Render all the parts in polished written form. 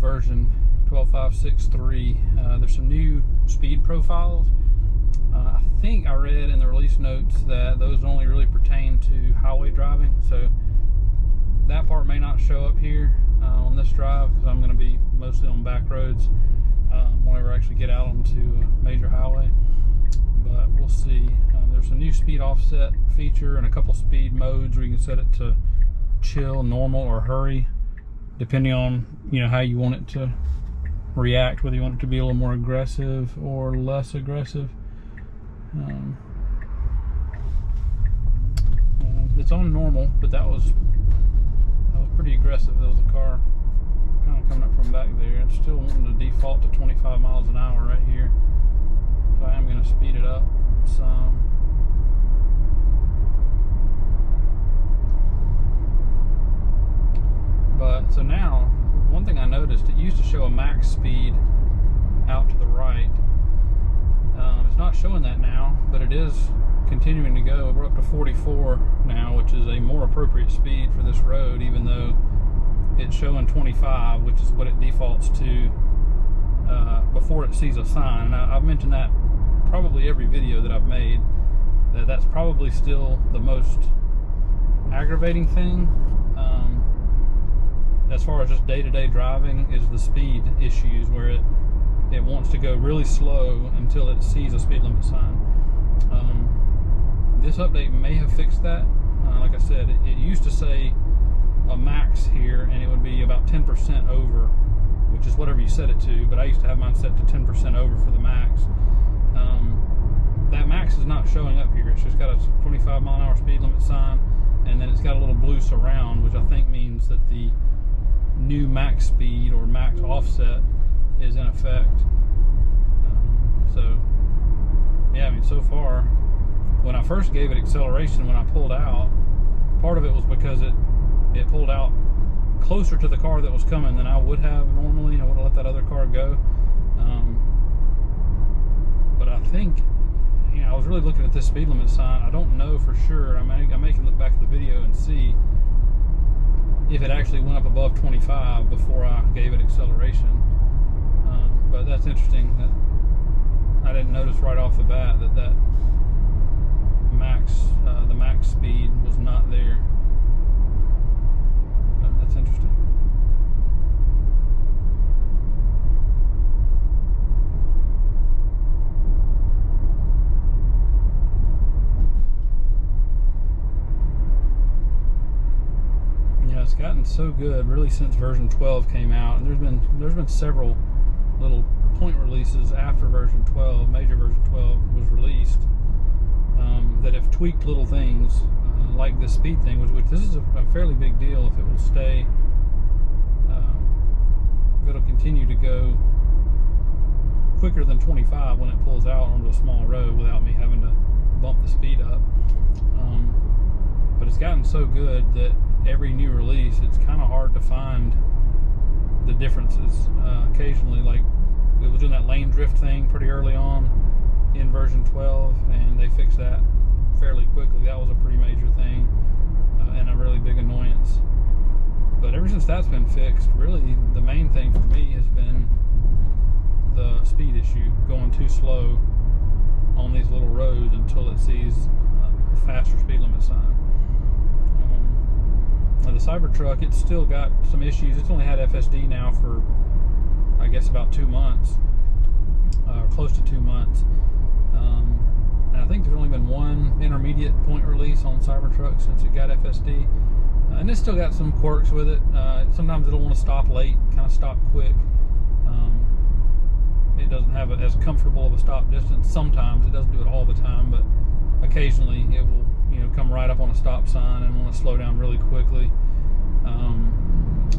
version 12.5.6.3. There's some new speed profiles. I think I read in the release notes that those only really pertain to highway driving, so that part may not show up here on this drive, because I'm going to be mostly on back roads whenever I actually get out onto a major highway. But we'll see. There's a new speed offset feature and a couple speed modes where you can set it to chill, normal, or hurry, depending on how you want it to react, whether you want it to be a little more aggressive or less aggressive. It's on normal, but that was pretty aggressive. There was a car kind of coming up from back there. It's still wanting to default to 25 miles an hour right here, so I am going to speed it up some. But so now, one thing I noticed, it used to show a max speed out to the right. It's not showing that now, but it is continuing to go. We're up to 44 now, which is a more appropriate speed for this road, even though it's showing 25, which is what it defaults to before it sees a sign. And I've mentioned that probably every video that I've made, that's probably still the most aggravating thing as far as just day-to-day driving, is the speed issues, where it wants to go really slow until it sees a speed limit sign. This update may have fixed that. Like I said, it used to say a max here, and it would be about 10% over, which is whatever you set it to, but I used to have mine set to 10% over for the max. That max is not showing up here. It's just got a 25 mile an hour speed limit sign, and then it's got a little blue surround, which I think means that the new max speed or max offset is in effect. So yeah, I mean, so far, when I first gave it acceleration, when I pulled out, part of it was because it pulled out closer to the car that was coming than I would have normally. I would have let that other car go. But I think, I was really looking at this speed limit sign. I don't know for sure. I may can look back at the video and see if it actually went up above 25 before I gave it acceleration. But that's interesting. That I didn't notice right off the bat that the max speed was not there. But that's interesting. It's gotten so good really since version 12 came out, and there's been several little point releases after version 12, major version 12 was released, that have tweaked little things like this speed thing, which this is a fairly big deal. If it will stay, it'll continue to go quicker than 25 when it pulls out onto a small road without me having to bump the speed up. But it's gotten so good that every new release, it's kind of hard to find the differences. Occasionally, like, we were doing that lane drift thing pretty early on in version 12, and they fixed that fairly quickly. That was a pretty major thing and a really big annoyance. But ever since that's been fixed, really the main thing for me has been the speed issue, going too slow on these little roads until it sees a faster speed limit sign. The Cybertruck, it's still got some issues. It's only had FSD now for, I guess, about 2 months, close to 2 months. And I think there's only been one intermediate point release on Cybertruck since it got FSD. And it's still got some quirks with it. Sometimes it'll want to stop late, kind of stop quick. It doesn't have as comfortable of a stop distance. Sometimes it doesn't do it all the time, but occasionally it will come right up on a stop sign and want to slow down really quickly.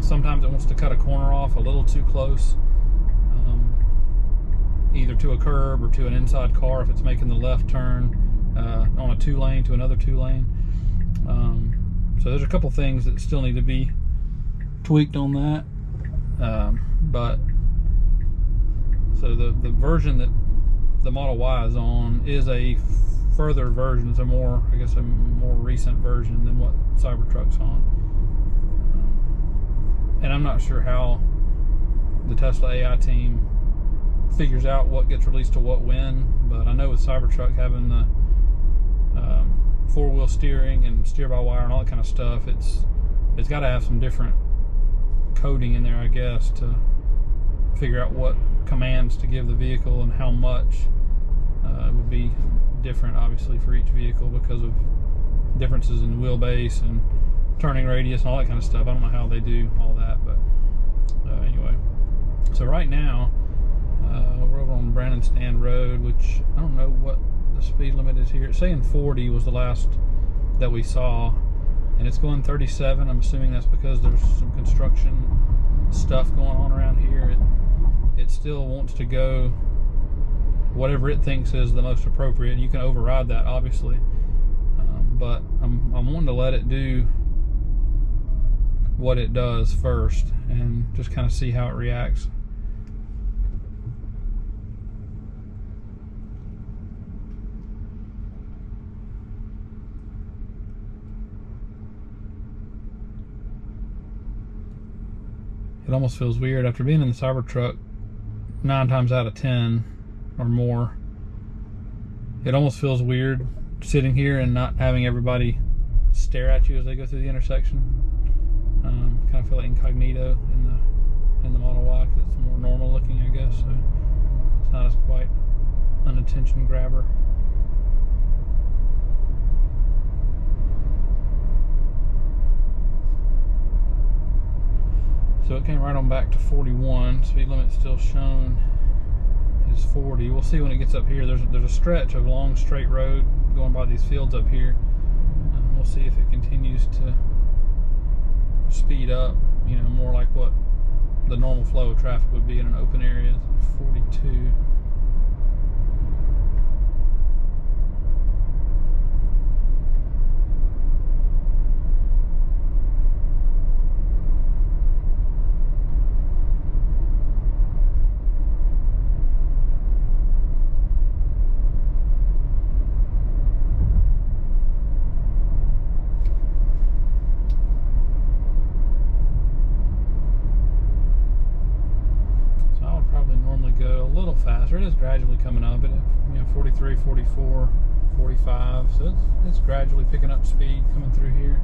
Sometimes it wants to cut a corner off a little too close, either to a curb or to an inside car if it's making the left turn on a 2-lane to another 2-lane. So there's a couple things that still need to be tweaked on that. But so the version that the Model Y is on is a further version. It's a more recent version than what Cybertruck's on. And I'm not sure how the Tesla AI team figures out what gets released to what when. But I know with Cybertruck having the four-wheel steering and steer-by-wire and all that kind of stuff, it's got to have some different coding in there, I guess, to figure out what commands to give the vehicle and how much. It would be different, obviously, for each vehicle because of differences in wheelbase and turning radius and all that kind of stuff. I don't know how they do all that, but anyway. So right now, we're over on Brandon Stand Road, which I don't know what the speed limit is here. It's saying 40 was the last that we saw, and it's going 37. I'm assuming that's because there's some construction stuff going on around here. It still wants to go whatever it thinks is the most appropriate. You can override that, obviously, but I'm wanting to let it do what it does first and just kind of see how it reacts. It almost feels weird after being in the Cybertruck 9 times out of 10 or more. It almost feels weird sitting here and not having everybody stare at you as they go through the intersection. Kind of feel like incognito in the Model Y, because it's more normal looking, I guess. So it's not as quite an attention grabber. So it came right on back to 41. Speed limit still shown is 40. We'll see when it gets up here. There's a stretch of long straight road going by these fields up here. We'll see if it continues to speed up, you know, more like what the normal flow of traffic would be in an open area. 42. Go a little faster. It is gradually coming up at 43, 44, 45, so it's gradually picking up speed coming through here.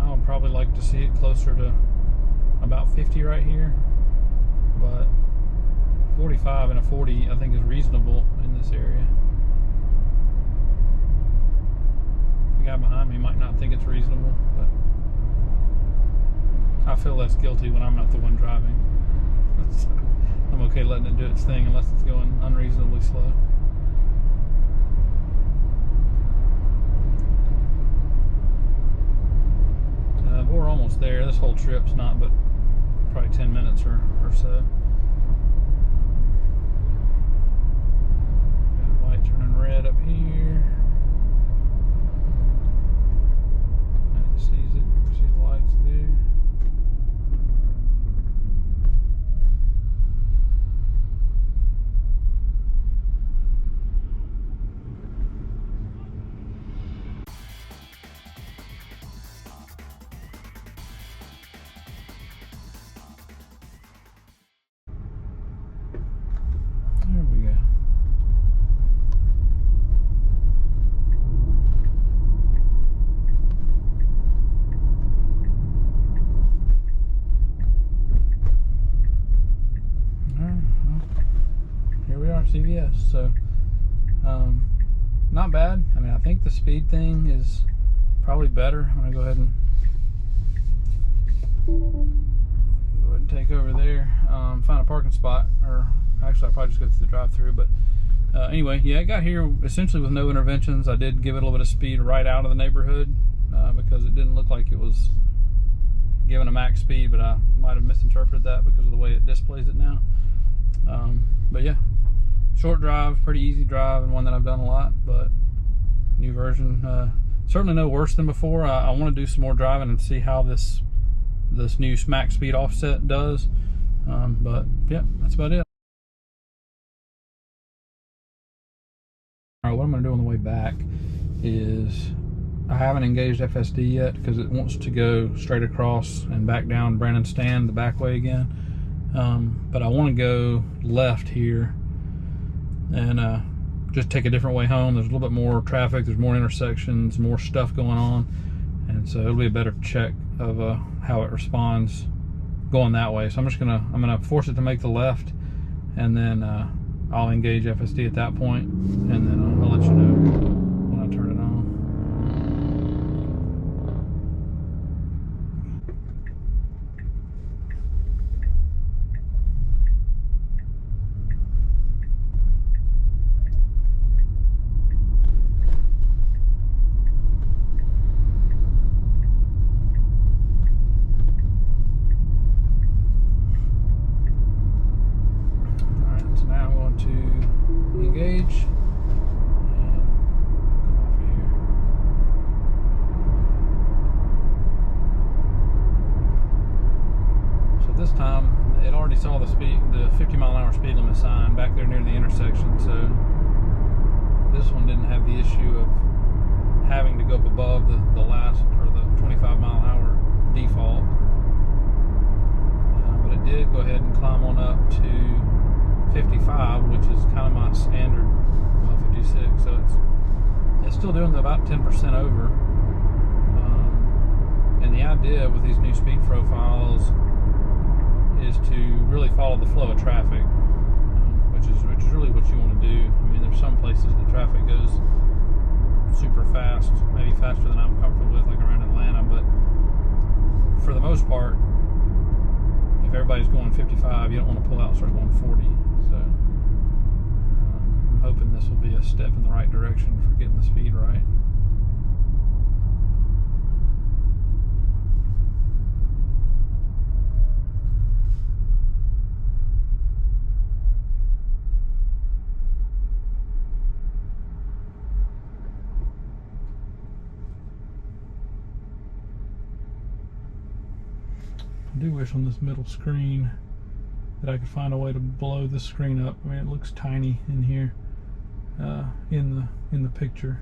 I would probably like to see it closer to about 50 right here, but 45 and a 40 I think is reasonable in this area. The guy behind me might not think it's reasonable, but I feel less guilty when I'm not the one driving. So I'm okay letting it do its thing unless it's going unreasonably slow. But we're almost there. This whole trip's not but probably 10 minutes or so. Got a light turning red up here. And it sees it. See the lights there. There we go. Here we are, CVS. So, not bad. I mean, I think the speed thing is probably better. I'm gonna go ahead and take over there, find a parking spot, or actually I'll probably just go through the drive-through. But anyway, yeah, I got here essentially with no interventions. I did give it a little bit of speed right out of the neighborhood because it didn't look like it was giving a max speed, but I might have misinterpreted that because of the way it displays it now. But yeah, short drive, pretty easy drive, and one that I've done a lot. But new version, certainly no worse than before. I want to do some more driving and see how this new max speed offset does. But yeah, that's about it. Alright, what I'm going to do on the way back is I haven't engaged FSD yet because it wants to go straight across and back down Brandon Stand the back way again. but I want to go left here and just take a different way home. There's a little bit more traffic, there's more intersections, more stuff going on, and so it'll be a better check of how it responds going that way. So I'm gonna force it to make the left, and then I'll engage FSD at that point, and then I'll let you know when I turn it on. Engage and come off of here. So this time it already saw the 50-mile-an-hour speed limit sign back there near the intersection, so this one didn't have the issue of having to go up above the last, or the 25-mile-an-hour default, but it did go ahead and climb on up to 55, which is kind of my standard, well, 56, so it's still doing about 10% over. And the idea with these new speed profiles is to really follow the flow of traffic, which is really what you want to do. I mean, there's some places the traffic goes super fast, maybe faster than I'm comfortable with, like around Atlanta, but for the most part, if everybody's going 55, you don't want to pull out and start going 40. So I'm hoping this will be a step in the right direction for getting the speed right. I do wish on this middle screen that I could find a way to blow this screen up. I mean, it looks tiny in here, in the picture.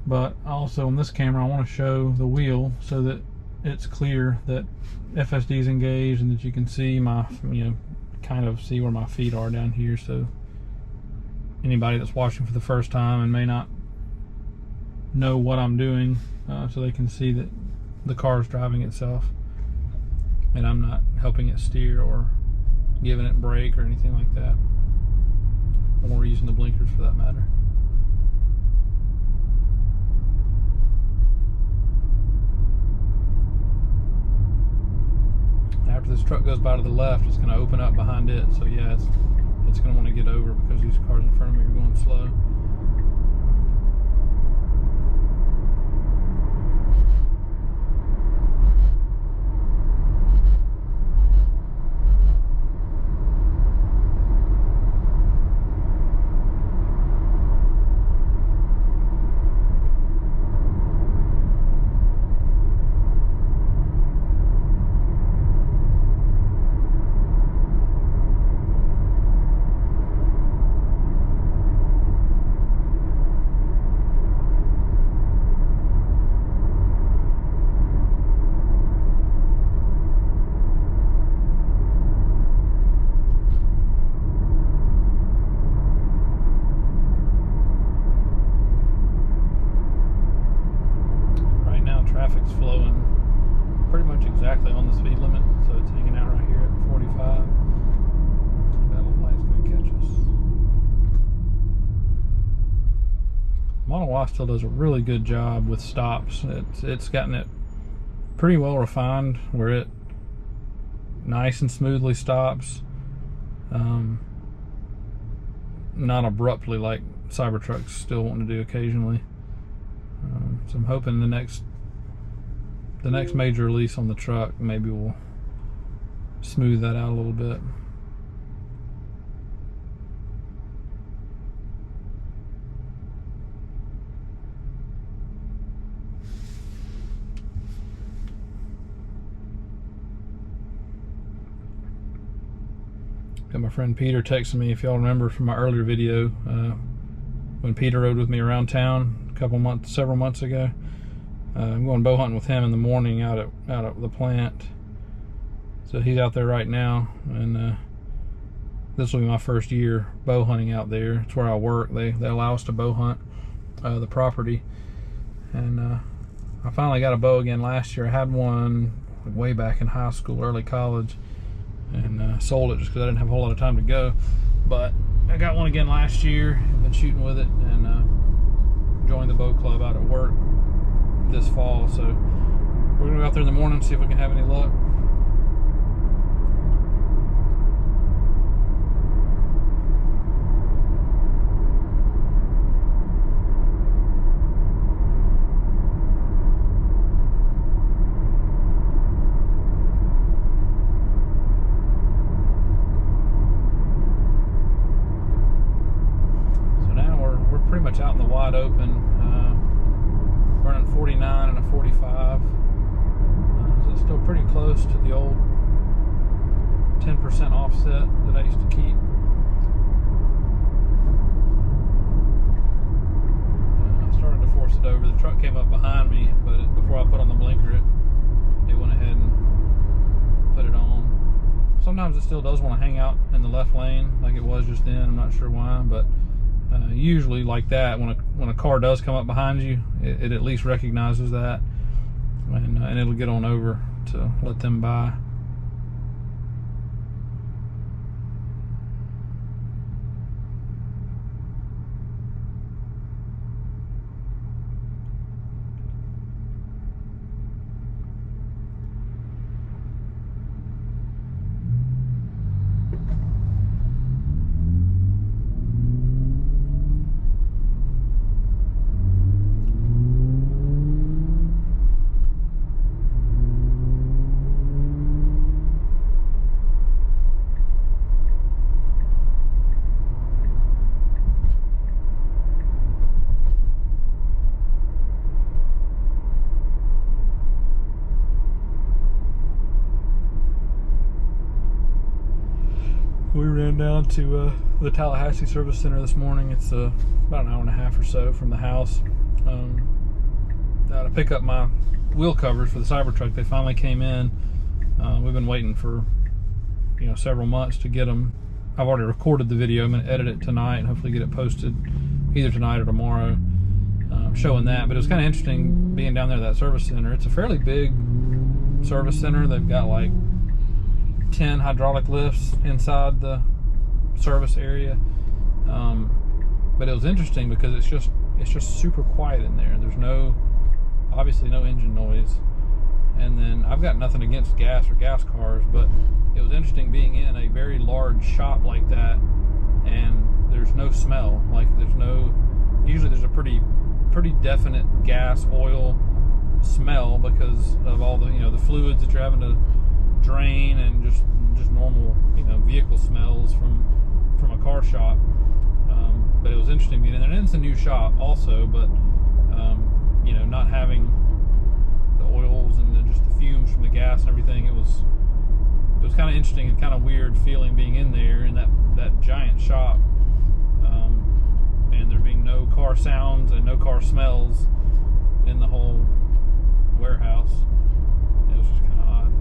But also on this camera, I want to show the wheel so that it's clear that FSD is engaged and that you can see my, kind of see where my feet are down here. So anybody that's watching for the first time and may not know what I'm doing, so they can see that the car is driving itself and I'm not helping it steer or giving it brake or anything like that, or using the blinkers for that matter. After this truck goes by to the left, it's going to open up behind it, so yeah, it's going to want to get over because these cars in front of me are going slow. Traffic's flowing pretty much exactly on the speed limit, so it's hanging out right here at 45. That little light's going to catch us. Model Y still does a really good job with stops. It's gotten it pretty well refined where it nice and smoothly stops, not abruptly like Cybertrucks still wanting to do occasionally. So I'm hoping the next major release on the truck maybe will smooth that out a little bit. Got my friend Peter texting me, if y'all remember from my earlier video, when Peter rode with me around town several months ago. I'm going bow hunting with him in the morning out at the plant, So he's out there right now, and this will be my first year bow hunting out there. It's where I work. They allow us to bow hunt the property, and I finally got a bow again last year. I had one way back in high school, early college, and sold it just because I didn't have a whole lot of time to go. But I got one again last year. I've been shooting with it, and joined the bow club out at work this fall. So we're gonna go out there in the morning and see if we can have any luck. Pretty much out in the wide open, running 49 and a 45, so it's still pretty close to the old 10% offset that I used to keep. I started to force it over. The truck came up behind me, but before I put on the blinker, it went ahead and put it on. Sometimes it still does want to hang out in the left lane like it was just then. I'm not sure why, but usually like that, when a car does come up behind you, it at least recognizes that, and it'll get on over to let them by. We ran down to the Tallahassee Service Center this morning. It's about an hour and a half or so from the house. To pick up my wheel covers for the Cybertruck. They finally came in. We've been waiting for several months to get them. I've already recorded the video. I'm going to edit it tonight and hopefully get it posted either tonight or tomorrow, showing that. But it was kind of interesting being down there at that service center. It's a fairly big service center. They've got like 10 hydraulic lifts inside the service area, but it was interesting because it's just super quiet in there. There's obviously no engine noise, and then I've got nothing against gas or gas cars, but it was interesting being in a very large shop like that, and there's no smell. Like usually there's a pretty definite gas oil smell because of all the fluids that you're having to drain, and just normal vehicle smells from a car shop. But it was interesting being in there, and it's a new shop also, but not having the oils and then just the fumes from the gas and everything, it was kind of interesting and kind of weird feeling being in there in that giant shop, and there being no car sounds and no car smells in the whole warehouse. It was just kind of odd.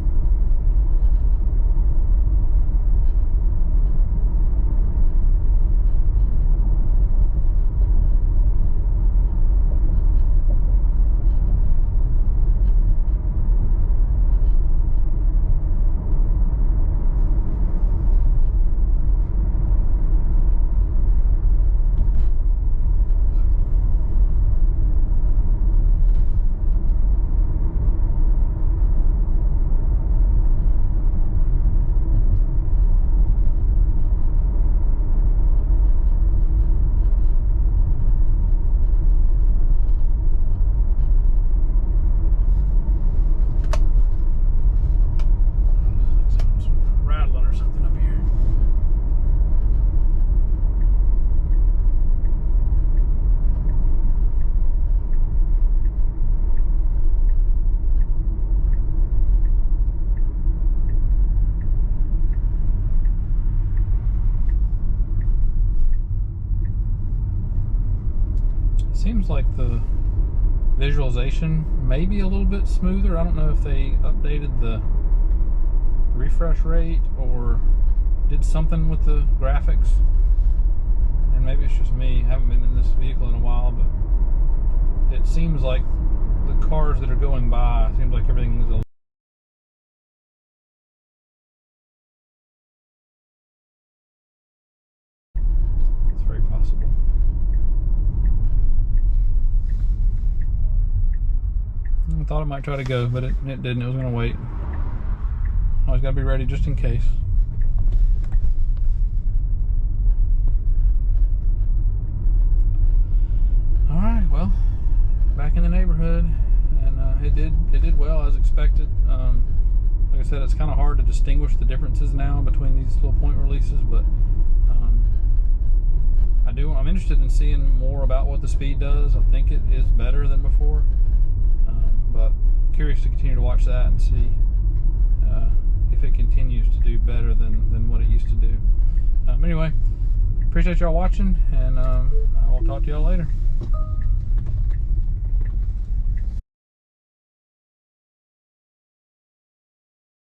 Seems like the visualization may be a little bit smoother. I don't know if they updated the refresh rate or did something with the graphics. And maybe it's just me. I haven't been in this vehicle in a while, but it seems like the cars that are going by, it seems like everything is a it's very possible. I thought it might try to go, but it didn't. It was going to wait. Always got to be ready just in case. Alright, well, back in the neighborhood, and it did well as expected. Like I said, it's kind of hard to distinguish the differences now between these little point releases, but I'm interested in seeing more about what the speed does. I think it is better than before, but curious to continue to watch that and see if it continues to do better than what it used to do. Anyway, appreciate y'all watching, and I will talk to y'all later.